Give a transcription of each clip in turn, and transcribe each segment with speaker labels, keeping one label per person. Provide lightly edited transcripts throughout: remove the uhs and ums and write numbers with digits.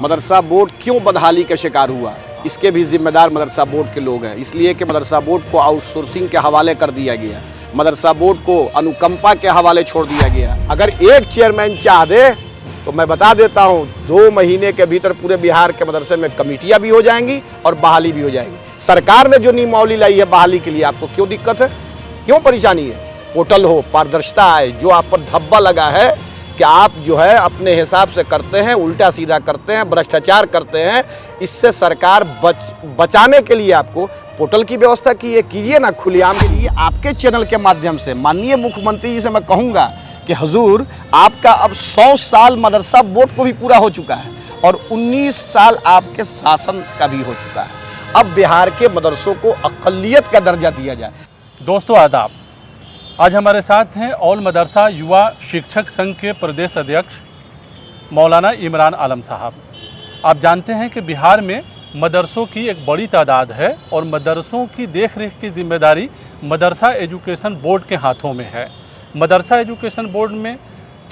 Speaker 1: मदरसा board क्यों बदहाली का शिकार हुआ, इसके भी जिम्मेदार मदरसा बोर्ड के लोग हैं। इसलिए कि मदरसा बोर्ड को आउटसोर्सिंग के हवाले कर दिया गया, मदरसा बोर्ड को अनुकंपा के हवाले छोड़ दिया गया। अगर एक चेयरमैन चाह दे तो मैं बता देता हूँ 2 महीने के भीतर पूरे बिहार के मदरसे में कमेटियाँ भी हो जाएंगी और बहाली भी हो जाएगी। सरकार ने जो नियमावली लाई है बहाली के लिए, आपको क्यों दिक्कत है, क्यों परेशानी है? पोर्टल हो, पारदर्शिता आए, जो आप पर धब्बा लगा है कि आप जो है अपने हिसाब से करते हैं, उल्टा सीधा करते हैं, भ्रष्टाचार करते हैं, इससे सरकार बचाने के लिए आपको पोर्टल की व्यवस्था कीजिए ना खुलेआम। के लिए आपके चैनल के माध्यम से माननीय मुख्यमंत्री जी से मैं कहूँगा कि हुजूर आपका अब 100 साल मदरसा बोर्ड को भी पूरा हो चुका है और 19 साल आपके शासन का भी हो चुका है। अब बिहार के मदरसों को अक़लियत का दर्जा दिया जाए।
Speaker 2: दोस्तों आदाब, आज हमारे साथ हैं ऑल मदरसा युवा शिक्षक संघ के प्रदेश अध्यक्ष मौलाना इमरान आलम साहब। आप जानते हैं कि बिहार में मदरसों की एक बड़ी तादाद है और मदरसों की देखरेख की जिम्मेदारी मदरसा एजुकेशन बोर्ड के हाथों में है। मदरसा एजुकेशन बोर्ड में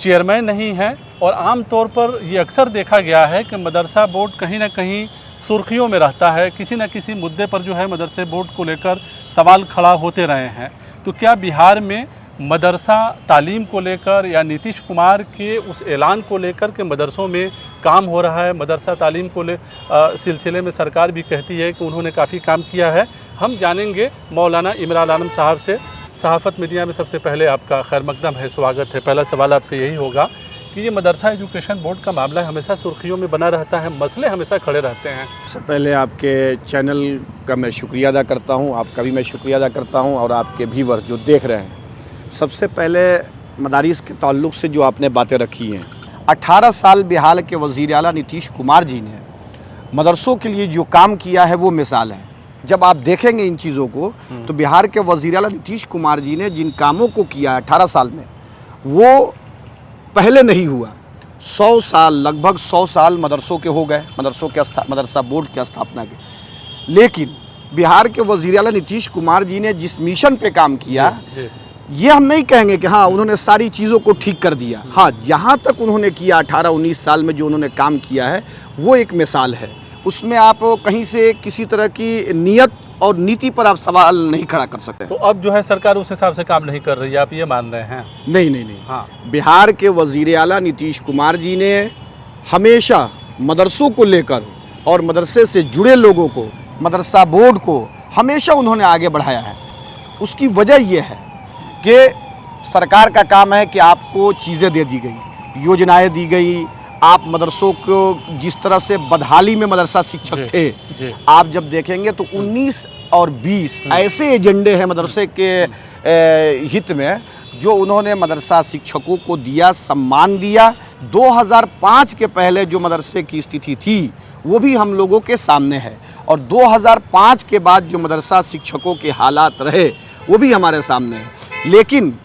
Speaker 2: चेयरमैन नहीं है और आम तौर पर ये अक्सर देखा गया है कि मदरसा बोर्ड कहीं ना कहीं सुर्खियों में रहता है। किसी न किसी मुद्दे पर जो है मदरसे बोर्ड को लेकर सवाल खड़ा होते रहे हैं। तो क्या बिहार में मदरसा तालीम को लेकर या नीतीश कुमार के उस ऐलान को लेकर के मदरसों में काम हो रहा है? मदरसा तालीम को सिलसिले में सरकार भी कहती है कि उन्होंने काफ़ी काम किया है। हम जानेंगे मौलाना इमरान आलम साहब से। सहाफ़त मीडिया में सबसे पहले आपका खैर मकदम है, स्वागत है। पहला सवाल आपसे यही होगा कि ये मदरसा एजुकेशन बोर्ड का मामला हमेशा सुर्खियों में बना रहता है, मसले हमेशा खड़े रहते हैं।
Speaker 1: सबसे पहले आपके चैनल का मैं शुक्रिया अदा करता हूं, आपका भी मैं शुक्रिया अदा करता हूं और आपके व्यूअर्स जो देख रहे हैं। सबसे पहले मदारिस के ताल्लुक़ से जो आपने बातें रखी हैं, 18 साल बिहार के वज़ीर आला नीतीश कुमार जी ने मदरसों के लिए जो काम किया है वो मिसाल है। जब आप देखेंगे इन चीज़ों को तो बिहार के वज़ीर आला नीतीश कुमार जी ने जिन कामों को किया है 18 साल में, वो पहले नहीं हुआ। 100 साल, लगभग 100 साल मदरसों के हो गए, मदरसा बोर्ड की स्थापना के। लेकिन बिहार के वज़ीर आला नीतीश कुमार जी ने जिस मिशन पे काम किया, ये हम नहीं कहेंगे कि हाँ उन्होंने सारी चीज़ों को ठीक कर दिया। हाँ, जहाँ तक उन्होंने किया 18-19 साल में जो उन्होंने काम किया है वो एक मिसाल है। उसमें आप कहीं से किसी तरह की नियत और नीति पर आप सवाल नहीं खड़ा कर सकते।
Speaker 2: तो अब जो है सरकार उस हिसाब से काम नहीं कर रही है, आप ये मान रहे हैं?
Speaker 1: नहीं।
Speaker 2: हाँ,
Speaker 1: बिहार के वज़ीर आला नीतीश कुमार जी ने हमेशा मदरसों को लेकर और मदरसे से जुड़े लोगों को, मदरसा बोर्ड को हमेशा उन्होंने आगे बढ़ाया है। उसकी वजह यह है कि सरकार का काम है कि आपको चीज़ें दे दी गई, योजनाएं दी गई। आप मदरसों को जिस तरह से बदहाली में मदरसा शिक्षक थे, आप जब देखेंगे तो 19 और 20 ऐसे एजेंडे हैं मदरसे के हित में जो उन्होंने मदरसा शिक्षकों को दिया, सम्मान दिया। 2005 के पहले जो मदरसे की स्थिति थी वो भी हम लोगों के सामने है और 2005 के बाद जो मदरसा शिक्षकों के हालात रहे वो भी हमारे सामने है। लेकिन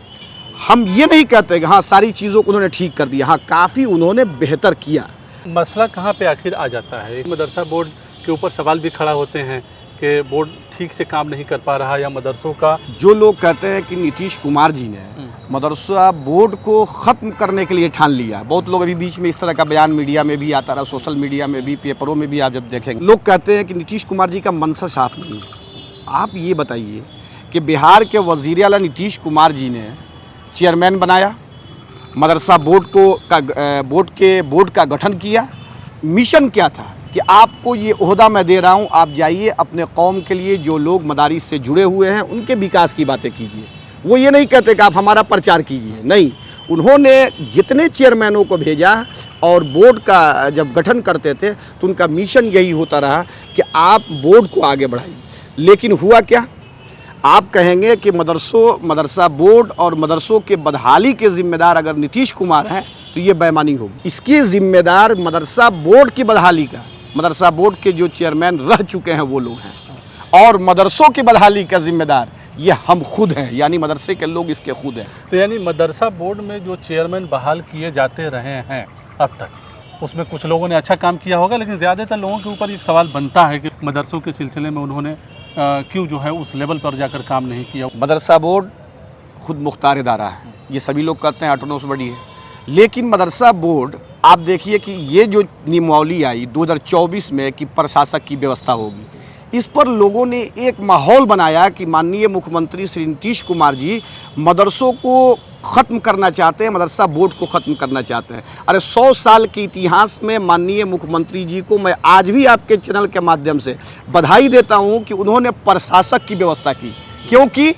Speaker 1: हम ये नहीं कहते कि हाँ सारी चीज़ों को उन्होंने ठीक कर दिया, हाँ काफ़ी उन्होंने बेहतर किया।
Speaker 2: मसला कहाँ पे आखिर आ जाता है? मदरसा बोर्ड के ऊपर सवाल भी खड़ा होते हैं कि बोर्ड ठीक से काम नहीं कर पा रहा या मदरसों का।
Speaker 1: जो लोग कहते हैं कि नीतीश कुमार जी ने मदरसा बोर्ड को ख़त्म करने के लिए ठान लिया, बहुत लोग अभी बीच में इस तरह का बयान मीडिया में भी आता रहा, सोशल मीडिया में भी, पेपरों में भी आप जब देखेंगे लोग कहते हैं कि नीतीश कुमार जी का मनसा साफ नहीं है। आप ये बताइए कि बिहार के वज़ीर आला नीतीश कुमार जी ने चेयरमैन बनाया, मदरसा बोर्ड का गठन किया। मिशन क्या था कि आपको ये ओहदा मैं दे रहा हूँ, आप जाइए अपने कौम के लिए जो लोग मदारिस से जुड़े हुए हैं उनके विकास की बातें कीजिए। वो ये नहीं कहते कि आप हमारा प्रचार कीजिए, नहीं। उन्होंने जितने चेयरमैनों को भेजा और बोर्ड का जब गठन करते थे तो उनका मिशन यही होता रहा कि आप बोर्ड को आगे बढ़ाइए। लेकिन हुआ क्या? आप कहेंगे कि मदरसा बोर्ड और मदरसों के बदहाली के ज़िम्मेदार अगर नीतीश कुमार हैं तो ये बेईमानी होगी। इसके ज़िम्मेदार मदरसा बोर्ड की बदहाली का, मदरसा बोर्ड के जो चेयरमैन रह चुके हैं वो लोग हैं और मदरसों की बदहाली का ज़िम्मेदार ये हम खुद हैं, यानी मदरसे के लोग इसके खुद हैं।
Speaker 2: तो यानी मदरसा बोर्ड में जो चेयरमैन बहाल किए जाते रहे हैं अब तक, उसमें कुछ लोगों ने अच्छा काम किया होगा, लेकिन ज़्यादातर लोगों के ऊपर एक सवाल बनता है कि मदरसों के सिलसिले में उन्होंने क्यों जो है उस लेवल पर जाकर काम नहीं किया।
Speaker 1: मदरसा बोर्ड खुद मुख्तार इदारा है, ये सभी लोग कहते हैं ऑटोनॉमस बॉडी है, लेकिन मदरसा बोर्ड आप देखिए कि ये जो नियमावली आई 2024 में कि प्रशासक की व्यवस्था होगी, इस पर लोगों ने एक माहौल बनाया कि माननीय मुख्यमंत्री श्री नीतीश कुमार जी मदरसों को ख़त्म करना चाहते हैं, मदरसा बोर्ड को ख़त्म करना चाहते हैं। अरे 100 साल के इतिहास में माननीय मुख्यमंत्री जी को मैं आज भी आपके चैनल के माध्यम से बधाई देता हूं कि उन्होंने प्रशासक की व्यवस्था की, क्योंकि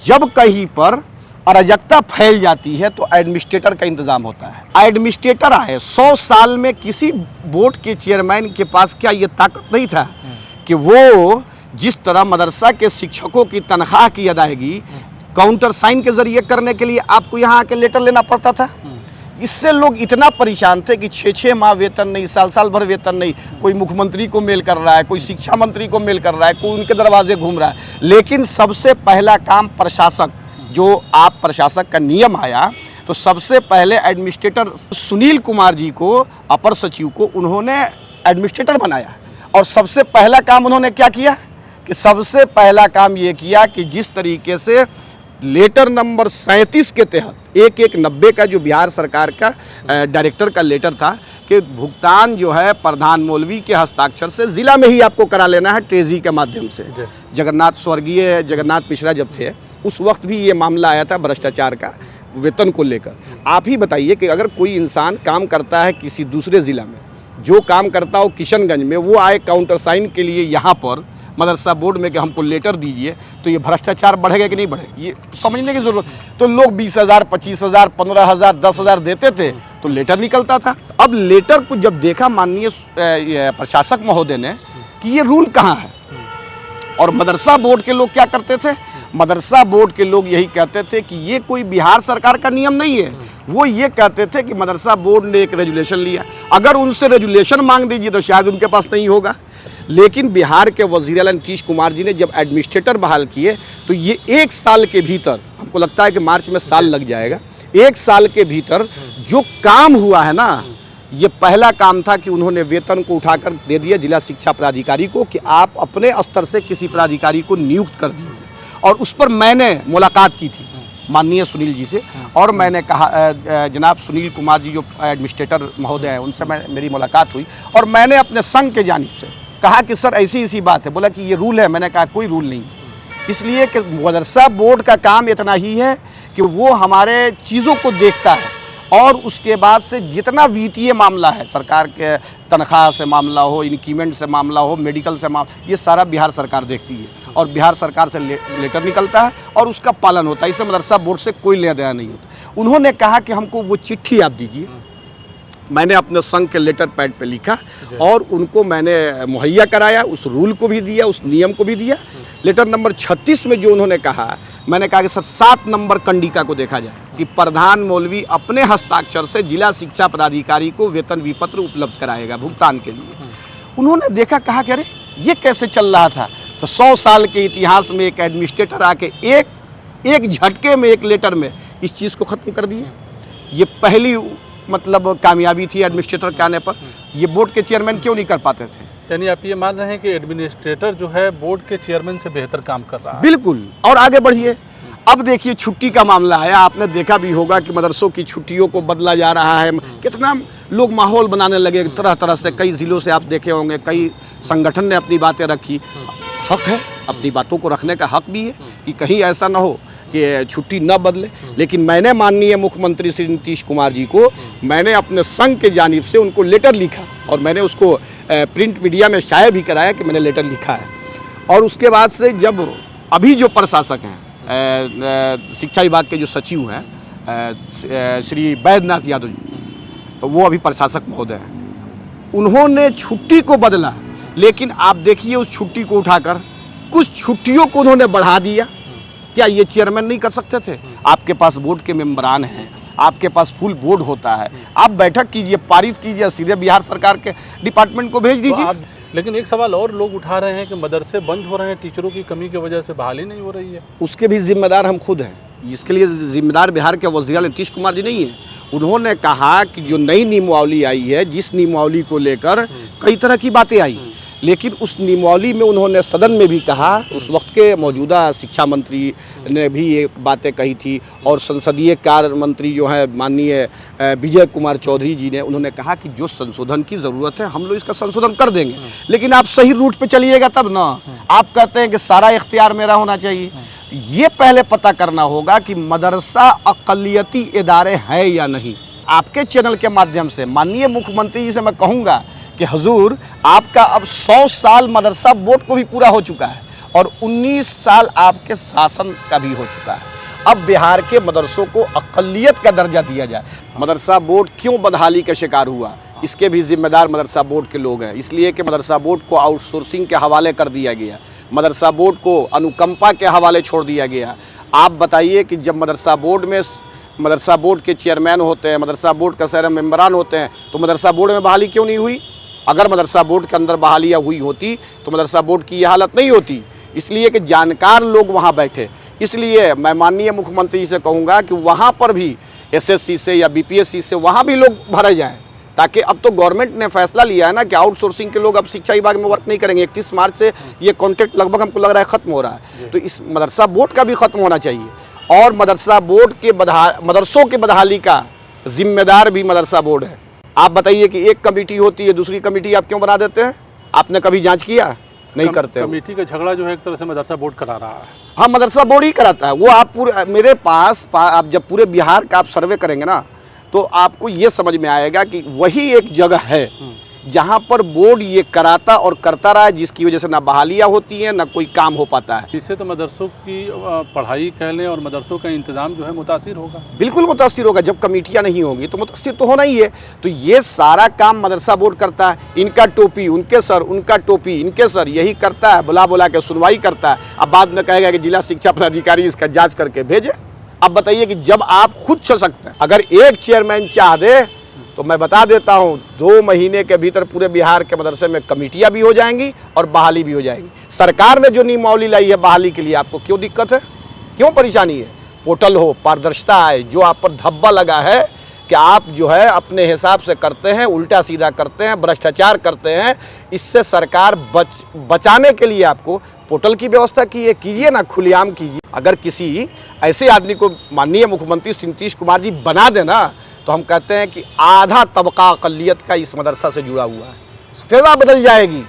Speaker 1: जब कहीं पर अराजकता फैल जाती है तो एडमिनिस्ट्रेटर का इंतज़ाम होता है। एडमिनिस्ट्रेटर आए, 100 साल में किसी बोर्ड के चेयरमैन के पास क्या ये ताकत नहीं था कि वो जिस तरह मदरसा के शिक्षकों की तनख्वाह की अदायगी काउंटर साइन के ज़रिए करने के लिए आपको यहाँ आके लेटर लेना पड़ता था। इससे लोग इतना परेशान थे कि 6-6 माह वेतन नहीं, साल भर वेतन नहीं, कोई मुख्यमंत्री को मेल कर रहा है, कोई शिक्षा मंत्री को मेल कर रहा है, कोई उनके दरवाजे घूम रहा है। लेकिन सबसे पहला काम प्रशासक, जो आप प्रशासक का नियम आया तो सबसे पहले एडमिनिस्ट्रेटर सुनील कुमार जी को, अपर सचिव को उन्होंने एडमिनिस्ट्रेटर बनाया। और सबसे पहला काम उन्होंने क्या किया कि सबसे पहला काम ये किया कि जिस तरीके से लेटर नंबर 37 के तहत 1190 का जो बिहार सरकार का डायरेक्टर का लेटर था कि भुगतान जो है प्रधान मौलवी के हस्ताक्षर से ज़िला में ही आपको करा लेना है ट्रेजरी के माध्यम से। स्वर्गीय जगन्नाथ मिश्रा जब थे उस वक्त भी ये मामला आया था भ्रष्टाचार का वेतन को लेकर। आप ही बताइए कि अगर कोई इंसान काम करता है किसी दूसरे ज़िला में, जो काम करता हो किशनगंज में, वो आए काउंटर साइन के लिए यहाँ पर मदरसा बोर्ड में कि हमको लेटर दीजिए, तो ये भ्रष्टाचार बढ़ेगा कि नहीं बढ़ेगा, ये समझने की ज़रूरत। तो लोग 20,000, 25,000, 15,000, 10,000 देते थे तो लेटर निकलता था। अब लेटर को जब देखा माननीय प्रशासक महोदय ने कि ये रूल कहाँ है, और मदरसा बोर्ड के लोग क्या करते थे, मदरसा बोर्ड के लोग यही कहते थे कि ये कोई बिहार सरकार का नियम नहीं है। वो ये कहते थे कि मदरसा बोर्ड ने एक रेजुलेशन लिया, अगर उनसे रेजुलेशन मांग दीजिए तो शायद उनके पास नहीं होगा। लेकिन बिहार के वज़ीर आला नीतीश कुमार जी ने जब एडमिनिस्ट्रेटर बहाल किए तो ये 1 साल के भीतर, हमको लगता है कि मार्च में साल लग जाएगा, 1 साल के भीतर जो काम हुआ है ना, ये पहला काम था कि उन्होंने वेतन को उठाकर दे दिया जिला शिक्षा पदाधिकारी को कि आप अपने स्तर से किसी पदाधिकारी को नियुक्त कर दीजिए। और उस पर मैंने मुलाकात की थी माननीय सुनील जी से, और मैंने कहा जनाब सुनील कुमार जी जो एडमिनिस्ट्रेटर महोदय हैं उनसे मेरी मुलाकात हुई, और मैंने अपने संघ के जानिब से कहा कि सर ऐसी बात है। बोला कि ये रूल है। मैंने कहा कोई रूल नहीं, इसलिए कि मदरसा बोर्ड का काम इतना ही है कि वो हमारे चीज़ों को देखता है, और उसके बाद से जितना वित्तीय मामला है, सरकार के तनख्वाह से मामला हो, इंक्रीमेंट से मामला हो, मेडिकल से मामला, ये सारा बिहार सरकार देखती है, और बिहार सरकार से लेटर निकलता है और उसका पालन होता है। इससे मदरसा बोर्ड से कोई लेना देना नहीं होता। उन्होंने कहा कि हमको वो चिट्ठी आप दीजिए। मैंने अपने संघ के लेटर पैड पे लिखा और उनको मैंने मुहैया कराया, उस रूल को भी दिया, उस नियम को भी दिया। लेटर नंबर 36 में जो उन्होंने कहा, मैंने कहा कि सर 7 नंबर कंडिका को देखा जाए कि प्रधान मौलवी अपने हस्ताक्षर से जिला शिक्षा पदाधिकारी को वेतन विपत्र उपलब्ध कराएगा भुगतान के लिए। उन्होंने देखा, कहा कि अरे ये कैसे चल रहा था। तो 100 साल के इतिहास में एक एडमिनिस्ट्रेटर आके एक झटके में, एक लेटर में इस चीज़ को ख़त्म कर दिया। ये पहली मतलब कामयाबी थी एडमिनिस्ट्रेटर के आने पर। ये बोर्ड के चेयरमैन क्यों नहीं कर पाते थे?
Speaker 2: यानी आप ये मान रहे हैं कि एडमिनिस्ट्रेटर जो है बोर्ड के चेयरमैन से बेहतर काम कर रहा है।
Speaker 1: बिल्कुल। और आगे बढ़िए, अब देखिए छुट्टी का मामला आया। आपने देखा भी होगा कि मदरसों की छुट्टियों को बदला जा रहा है। कितना लोग माहौल बनाने लगे तरह तरह से। कई ज़िलों से आप देखे होंगे, कई संगठन ने अपनी बातें रखी। हक है, अपनी बातों को रखने का हक भी है कि कहीं ऐसा ना हो कि छुट्टी न बदले। लेकिन मैंने माननीय मुख्यमंत्री श्री नीतीश कुमार जी को, मैंने अपने संघ के जानिब से उनको लेटर लिखा, और मैंने उसको प्रिंट मीडिया में शाया भी कराया कि मैंने लेटर लिखा है। और उसके बाद से जब अभी जो प्रशासक हैं, शिक्षा विभाग के जो सचिव हैं श्री वैद्यनाथ यादव जी, वो अभी प्रशासक महोदय हैं, उन्होंने छुट्टी को बदला। लेकिन आप देखिए उस छुट्टी को उठाकर कुछ छुट्टियों को उन्होंने बढ़ा दिया। क्या ये चेयरमैन नहीं कर सकते थे? आपके पास बोर्ड के मेंबरान हैं, आपके पास फुल बोर्ड होता है, आप बैठक कीजिए, पारित कीजिए, सीधे बिहार सरकार के डिपार्टमेंट को भेज दीजिए।
Speaker 2: लेकिन एक सवाल और लोग उठा रहे हैं कि मदरसे बंद हो रहे हैं, टीचरों की कमी की वजह से बहाली नहीं हो रही है।
Speaker 1: उसके भी जिम्मेदार हम खुद हैं। इसके लिए जिम्मेदार बिहार के वज़ीर आला नीतीश कुमार जी नहीं हैं। उन्होंने कहा कि जो नई नियमावली आई है, जिस नियमावली को लेकर कई तरह की बातें आई, लेकिन उस निमौली में उन्होंने सदन में भी कहा, उस वक्त के मौजूदा शिक्षा मंत्री ने भी ये बातें कही थी और संसदीय कार्य मंत्री जो है माननीय विजय कुमार चौधरी जी ने, उन्होंने कहा कि जो संशोधन की ज़रूरत है हम लोग इसका संशोधन कर देंगे, लेकिन आप सही रूट पे चलिएगा तब ना। आप कहते हैं कि सारा इख्तियार मेरा होना चाहिए, तो ये पहले पता करना होगा कि मदरसा अक़लियती इदारे हैं या नहीं। आपके चैनल के माध्यम से माननीय मुख्यमंत्री जी से मैं कहूँगा कि हुजूर, आपका अब 100 साल मदरसा बोर्ड को भी पूरा हो चुका है और 19 साल आपके शासन का भी हो चुका है। अब बिहार के मदरसों को अक़लियत का दर्जा दिया जाए। मदरसा बोर्ड क्यों बदहाली का शिकार हुआ, इसके भी जिम्मेदार मदरसा बोर्ड के लोग हैं, इसलिए कि मदरसा बोर्ड को आउटसोर्सिंग के हवाले कर दिया गया, मदरसा बोर्ड को अनुकंपा के हवाले छोड़ दिया गया। आप बताइए कि जब मदरसा बोर्ड के चेयरमैन होते हैं, मदरसा बोर्ड का सारे मेंबरान होते हैं, तो मदरसा बोर्ड में बहाली क्यों नहीं हुई? अगर मदरसा बोर्ड के अंदर बहालियाँ हुई होती तो मदरसा बोर्ड की यह हालत नहीं होती, इसलिए कि जानकार लोग वहाँ बैठे। इसलिए मैं माननीय मुख्यमंत्री जी से कहूँगा कि वहाँ पर भी एसएससी से या बीपीएससी से वहाँ भी लोग भरे जाएँ, ताकि अब तो गवर्नमेंट ने फैसला लिया है ना कि आउटसोर्सिंग के लोग अब शिक्षा विभाग में वर्क नहीं करेंगे। 31 मार्च से ये कॉन्ट्रैक्ट लगभग हमको लग रहा है ख़त्म हो रहा है, तो इस मदरसा बोर्ड का भी ख़त्म होना चाहिए और मदरसा बोर्ड के मदरसों के बदहाली का जिम्मेदार भी मदरसा बोर्ड है। आप बताइए कि एक कमेटी होती है, दूसरी कमेटी आप क्यों बना देते हैं? आपने कभी जांच किया? नहीं करते।
Speaker 2: कमेटी का झगड़ा जो है एक तरह से मदरसा बोर्ड करा रहा है।
Speaker 1: हाँ, मदरसा बोर्ड ही कराता है वो। आप पूरे मेरे पास आप जब पूरे बिहार का आप सर्वे करेंगे ना, तो आपको ये समझ में आएगा कि वही एक जगह है जहाँ पर बोर्ड ये कराता और करता रहा है, जिसकी वजह से ना बहालियाँ होती हैं ना कोई काम हो पाता है।
Speaker 2: इससे तो मदरसों की पढ़ाई कह लें और मदरसों का इंतज़ाम जो है मुतासिर होगा।
Speaker 1: बिल्कुल मुतासिर होगा। जब कमेटियाँ नहीं होंगी तो मुतासिर तो होना ही है। तो ये सारा काम मदरसा बोर्ड करता है। इनका टोपी उनके सर, उनका टोपी इनके सर, यही करता है, बुला बुला के सुनवाई करता है। अब बाद में कहेगा कि जिला शिक्षा पदाधिकारी इसका जाँच करके भेजे। अब बताइए कि जब आप खुद सशक्त हैं, अगर एक चेयरमैन चाह दे तो मैं बता देता हूं 2 महीने के भीतर पूरे बिहार के मदरसे में कमेटियां भी हो जाएंगी और बहाली भी हो जाएगी। सरकार ने जो नियमावली लाई है बहाली के लिए, आपको क्यों दिक्कत है, क्यों परेशानी है? पोर्टल हो, पारदर्शिता आए, जो आप पर धब्बा लगा है कि आप जो है अपने हिसाब से करते हैं, उल्टा सीधा करते हैं, भ्रष्टाचार करते हैं, इससे सरकार बचाने के लिए आपको पोर्टल की व्यवस्था कीजिए ना, खुलेआम कीजिए। अगर किसी ऐसे आदमी को माननीय मुख्यमंत्री नीतीश कुमार जी बना देना, तो हम कहते हैं कि आधा तबका अक़लियत का इस मदरसा से जुड़ा हुआ है, फ़िज़ा बदल जाएगी।